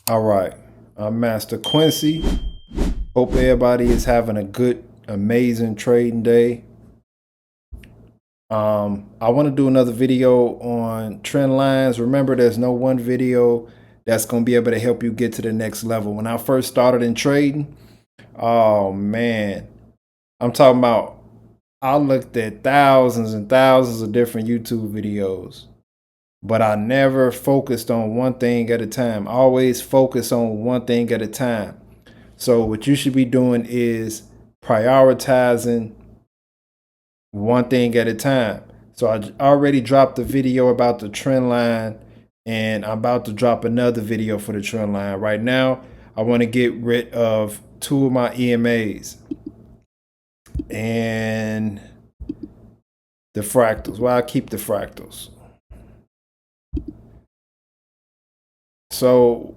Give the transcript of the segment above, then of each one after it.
All right, I'm Master Quincy. Hope everybody is having a good, amazing trading day. I want to do another video on trend lines. Remember, there's no one video that's going to be able to help you get to the next level. When I first started in trading, oh man, I'm talking about I looked at thousands and thousands of different YouTube videos, but I never focused on one thing at a time. I always focus on one thing at a time. So what you should be doing is prioritizing one thing at a time. So I already dropped a video about the trend line, and I'm about to drop another video for the trend line. Right now, I want to get rid of 2 of my EMAs and the fractals. Well, I keep the fractals. So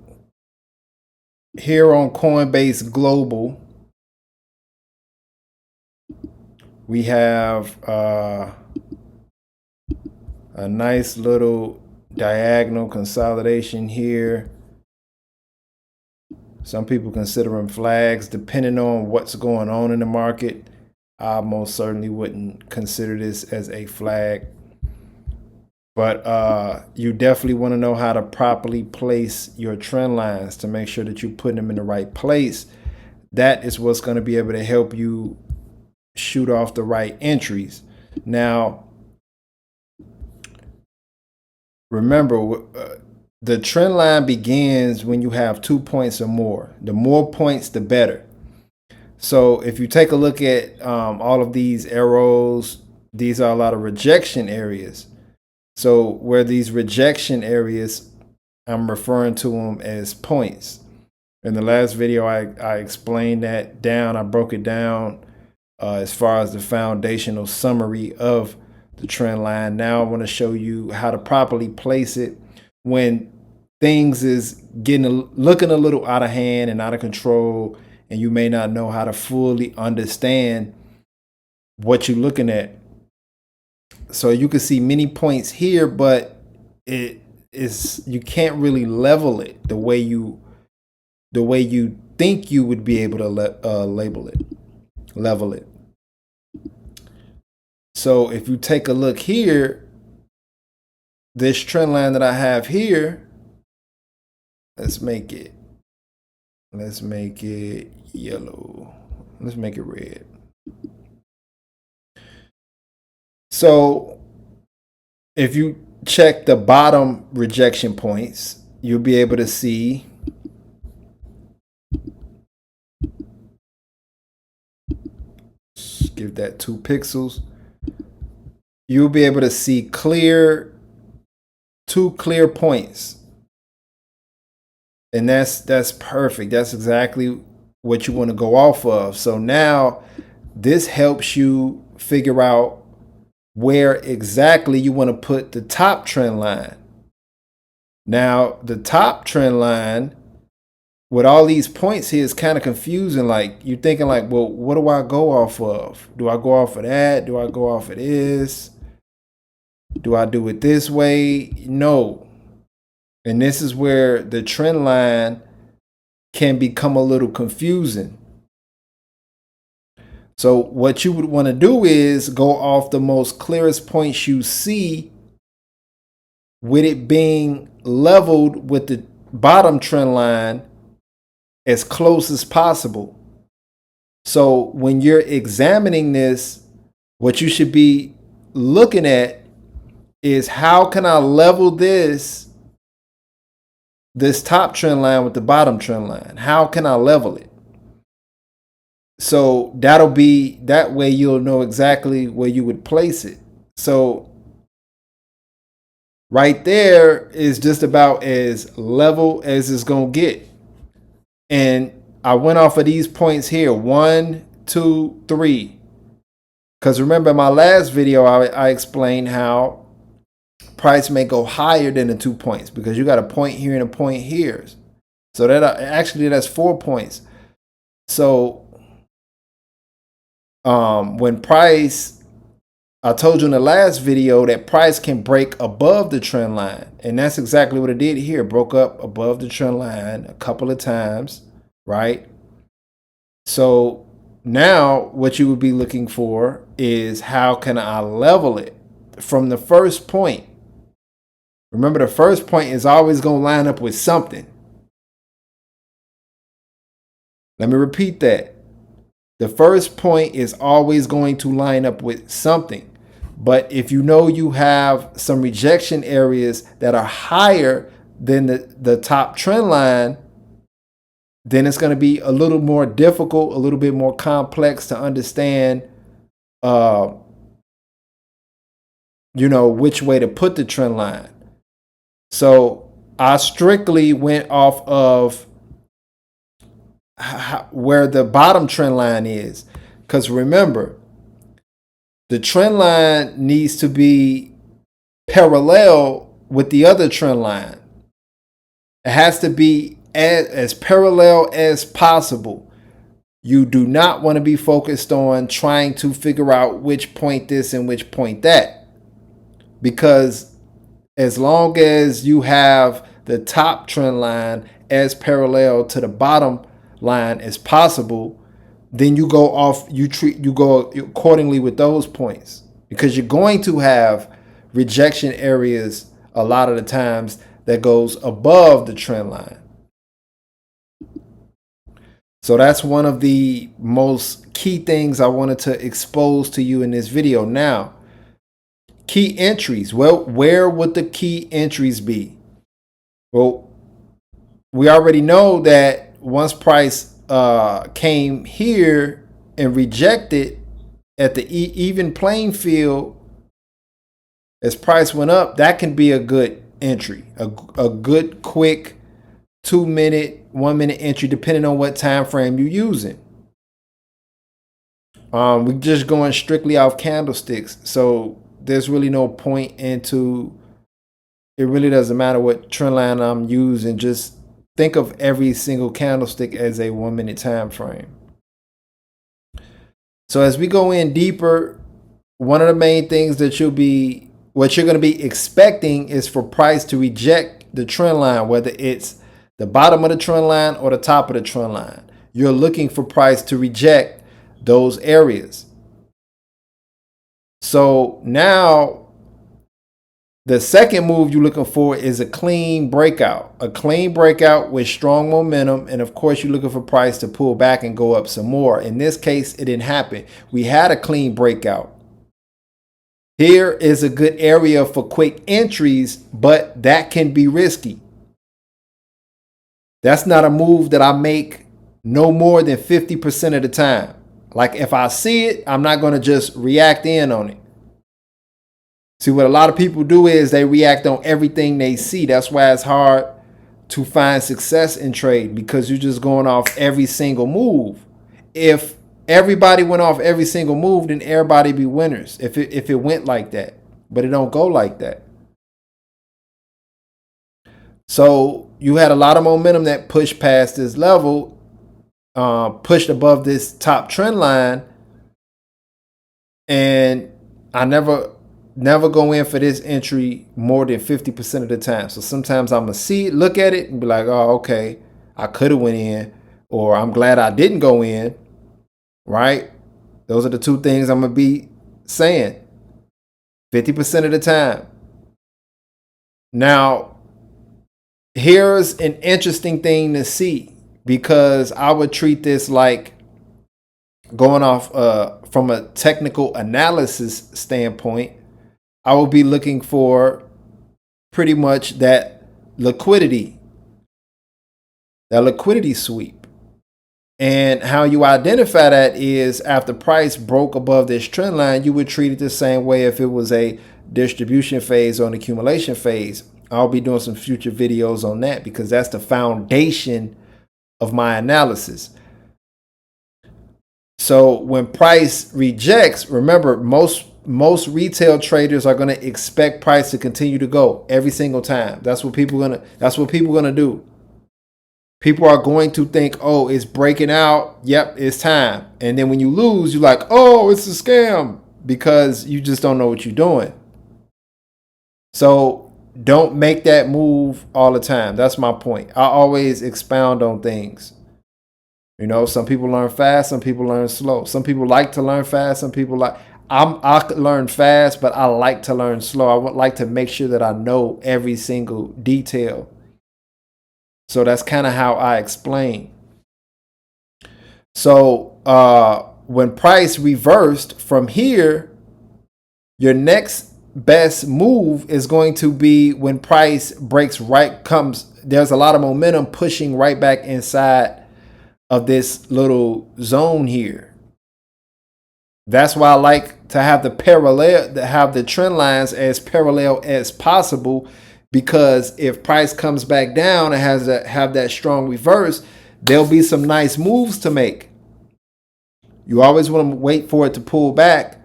here on Coinbase Global, we have a nice little diagonal consolidation here. Some people consider them flags, depending on what's going on in the market. I most certainly wouldn't consider this as a flag. But you definitely want to know how to properly place your trend lines to make sure that you're putting them in the right place. That is what's going to be able to help you shoot off the right entries. Now, remember, the trend line begins when you have 2 points or more. The more points, the better. So if you take a look at all of these arrows, these are a lot of rejection areas. So where these rejection areas, I'm referring to them as points. In the last video, I explained that down. I broke it down as far as the foundational summary of the trend line. Now I want to show you how to properly place it when things is looking a little out of hand and out of control, and you may not know how to fully understand what you're looking at. So you can see many points here, but you can't really level it the way you think you would be able to level it. So if you take a look here, this trend line that I have here, let's make it yellow. Let's make it red. So if you check the bottom rejection points, you'll be able to see give that 2 pixels. You'll be able to see two clear points. And that's perfect. That's exactly what you want to go off of. So now this helps you figure out where exactly you want to put the top trend line. Now, the top trend line with all these points here is kind of confusing. Like, you're thinking like, well, what do I go off of? Do I go off of that? Do I go off of this? Do I do it this way? No. And this is where the trend line can become a little confusing. So what you would want to do is go off the most clearest points you see, with it being leveled with the bottom trend line as close as possible. So when you're examining this, what you should be looking at is, how can I level this top trend line with the bottom trend line? How can I level it? So that way you'll know exactly where you would place it. So right there is just about as level as it's going to get. And I went off of these points here, 1, 2, 3. Because remember, in my last video, I explained how price may go higher than the 2 points, because you got a point here and a point here. So that's 4 points. So when price I told you in the last video that price can break above the trend line. And that's exactly what it did here. Broke up above the trend line a couple of times, right? So now what you would be looking for is, how can I level it from the first point? Remember, the first point is always going to line up with something. Let me repeat that. The first point is always going to line up with something. But if you know you have some rejection areas that are higher than the top trend line, then it's going to be a little more difficult, a little bit more complex to understand, which way to put the trend line. So I strictly went off of where the bottom trend line is. Because remember, the trend line needs to be parallel with the other trend line. It has to be as parallel as possible. You do not want to be focused on trying to figure out which point this and which point that. Because as long as you have the top trend line as parallel to the bottom line as possible, then you go accordingly with those points, because you're going to have rejection areas a lot of the times that goes above the trend line. So that's one of the most key things I wanted to expose to you in this video. Now, key entries. Well, where would the key entries be? Well, we already know that once price came here and rejected at the even playing field, as price went up, that can be a good entry, a good quick 2 minute, 1 minute entry, depending on what time frame you're using. We're just going strictly off candlesticks, so there's really no point into it. Really doesn't matter what trend line I'm using. Just think of every single candlestick as a 1 minute time frame. So as we go in deeper, one of the main things that what you're going to be expecting is for price to reject the trend line, whether it's the bottom of the trend line or the top of the trend line. You're looking for price to reject those areas. So now the second move you're looking for is a clean breakout with strong momentum. And of course, you're looking for price to pull back and go up some more. In this case, it didn't happen. We had a clean breakout. Here is a good area for quick entries, but that can be risky. That's not a move that I make no more than 50% of the time. Like if I see it, I'm not going to just react in on it. See, what a lot of people do is they react on everything they see. That's why it's hard to find success in trade, because you're just going off every single move. If everybody went off every single move, then everybody be winners. If it went like that, but it don't go like that. So you had a lot of momentum that pushed past this level, pushed above this top trend line, and I never go in for this entry more than 50% of the time. So sometimes I'm gonna see it, look at it, and be like, oh, okay, I could have went in, or I'm glad I didn't go in. Right? Those are the two things I'm gonna be saying 50% of the time. Now, here's an interesting thing to see, because I would treat this like going off from a technical analysis standpoint. I will be looking for pretty much that liquidity sweep. And how you identify that is, after price broke above this trend line, you would treat it the same way if it was a distribution phase or an accumulation phase. I'll be doing some future videos on that, because that's the foundation of my analysis. So when price rejects, remember, most retail traders are going to expect price to continue to go every single time. That's what people are going to do. People are going to think, oh, it's breaking out. Yep, it's time. And then when you lose, you're like, oh, it's a scam. because you just don't know what you're doing. So don't make that move all the time. That's my point. I always expound on things. You know, some people learn fast, some people learn slow. Some people like to learn fast, some people like I learn fast, but I like to learn slow. I would like to make sure that I know every single detail. So that's kind of how I explain. So when price reversed from here, your next best move is going to be when price breaks there's a lot of momentum pushing right back inside of this little zone here. That's why I like to have the trend lines as parallel as possible, because if price comes back down and have that strong reverse, there'll be some nice moves to make. You always want to wait for it to pull back,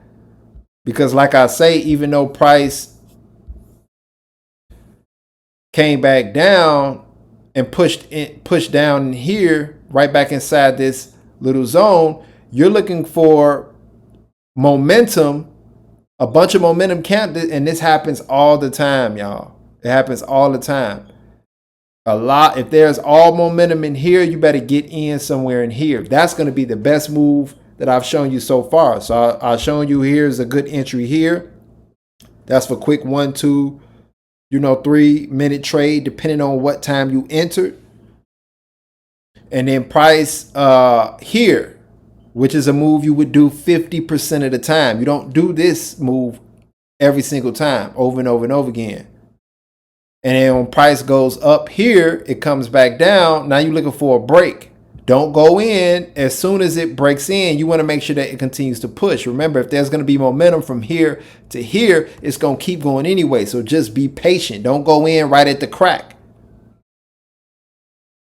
because like I say, even though price came back down and pushed down in here, right back inside this little zone, you're looking for momentum, a bunch of momentum and this happens all the time, y'all. It happens all the time. If there's all momentum in here, you better get in somewhere in here. That's going to be the best move that I've shown you so far. So I've shown you here's a good entry here. That's for quick 1, 2, 3-minute trade, depending on what time you entered. And then price here, which is a move you would do 50% of the time. You don't do this move every single time, over and over and over again. And then when price goes up here, it comes back down. Now you're looking for a break. Don't go in. As soon as it breaks in, you want to make sure that it continues to push. Remember, if there's going to be momentum from here to here, it's going to keep going anyway. So just be patient. Don't go in right at the crack.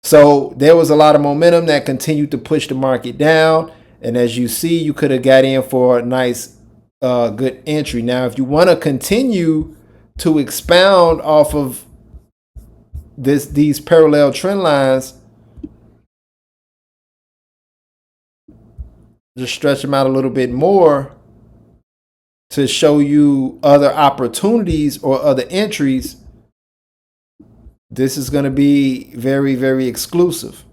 So there was a lot of momentum that continued to push the market down. And as you see, you could have got in for a nice, good entry. Now, if you want to continue to expound off of these parallel trend lines, just stretch them out a little bit more to show you other opportunities or other entries. This is going to be very, very exclusive,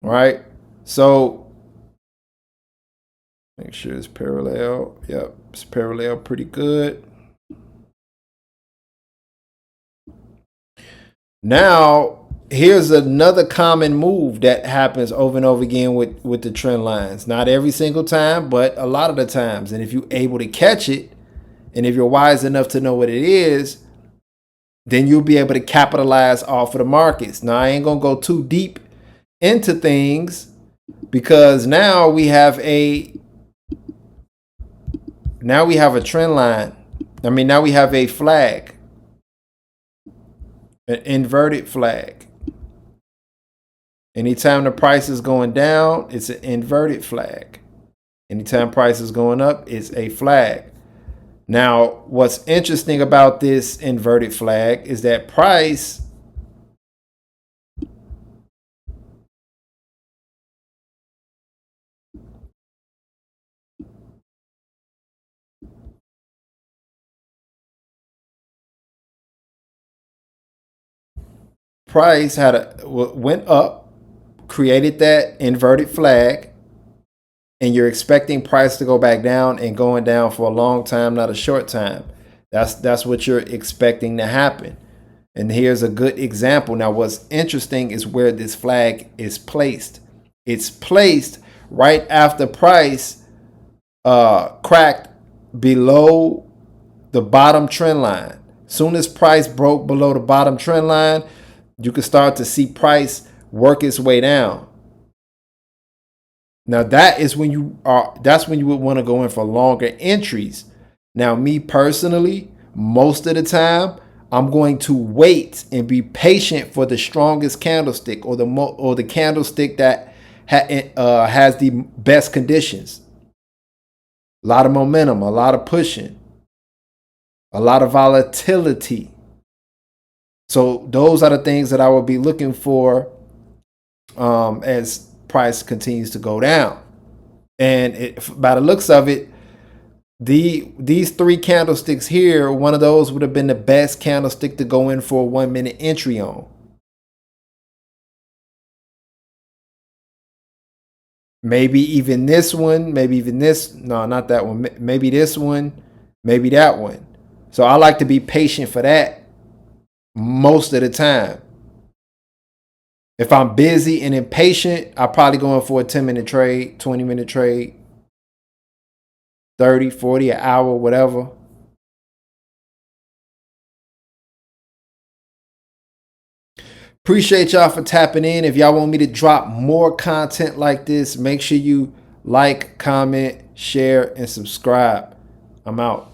right? So make sure it's parallel. Yep, it's parallel pretty good. Now, here's another common move that happens over and over again with the trend lines. Not every single time, but a lot of the times. And if you're able to catch it, and if you're wise enough to know what it is, then you'll be able to capitalize off of the markets. Now, I ain't going to go too deep into things, because now we have a trend line. Now we have a flag, an inverted flag. Anytime the price is going down, it's an inverted flag. Anytime price is going up, it's a flag. Now, what's interesting about this inverted flag is that price went up, created that inverted flag, and you're expecting price to go back down and going down for a long time, not a short time. That's what you're expecting to happen. And here's a good example. Now, what's interesting is where this flag is placed. It's placed right after price cracked below the bottom trend line. Soon as price broke below the bottom trend line, you can start to see price work its way down. Now that's when you would want to go in for longer entries. Now, me personally, most of the time, I'm going to wait and be patient for the strongest candlestick, or the candlestick that has the best conditions. A lot of momentum, a lot of pushing, a lot of volatility. So those are the things that I will be looking for as price continues to go down. And by the looks of it, These three candlesticks here, one of those would have been the best candlestick to go in for a 1 minute entry on. Maybe even this one, maybe even this. No, not that one. Maybe this one, maybe that one. So I like to be patient for that most of the time. If I'm busy and impatient, I probably go in for a 10-minute trade, 20-minute trade, 30, 40, an hour, whatever. Appreciate y'all for tapping in. If y'all want me to drop more content like this, make sure you like, comment, share, and subscribe. I'm out.